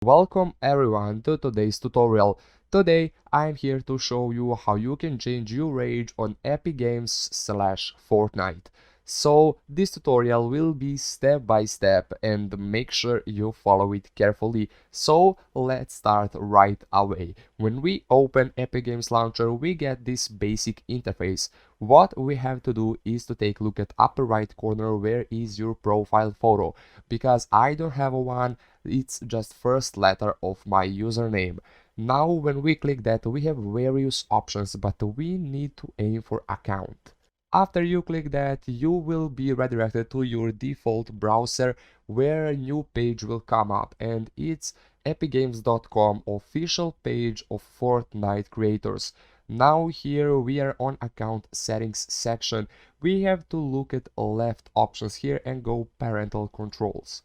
Welcome everyone to today's tutorial. Today I'm here to show you how you can change your age on Epic Games/Fortnite. So this tutorial will be step by step and make sure you follow it carefully. So let's start right away. When we open Epic Games Launcher, we get this basic interface. What we have to do is to take a look at upper right corner where is your profile photo. Because I don't have one, it's just first letter of my username. Now when we click that, we have various options, but we need to aim for account. After you click that, you will be redirected to your default browser where a new page will come up, and it's epicgames.com official page of Fortnite creators. Now here we are on account settings section. We have to look at left options here and go parental controls.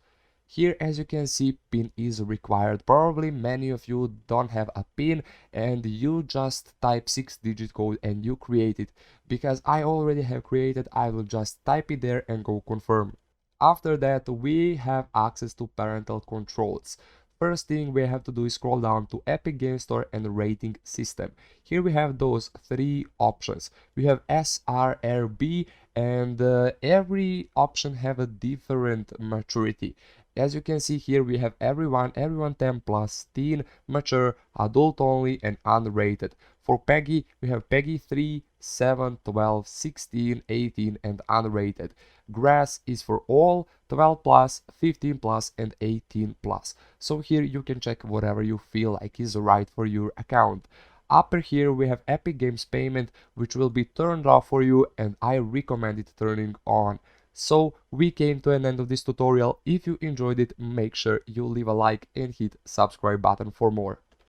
Here, as you can see, PIN is required. Probably many of you don't have a PIN and you just type 6-digit code and you create it. Because I already have created, I will just type it there and go confirm. After that, we have access to parental controls. First thing we have to do is scroll down to Epic Game Store and rating system. Here we have those three options. We have SRRB and every option have a different maturity. As you can see here, we have everyone 10 plus, teen, mature, adult only, and unrated. For Peggy, we have Peggy 3, 7, 12, 16, 18, and unrated. Grass is for all, 12 plus, 15 plus, and 18 plus. So here you can check whatever you feel like is right for your account. Upper here we have Epic Games payment, which will be turned off for you, and I recommend it turning on. So we came to an end of this tutorial. If you enjoyed it, make sure you leave a like and hit subscribe button for more.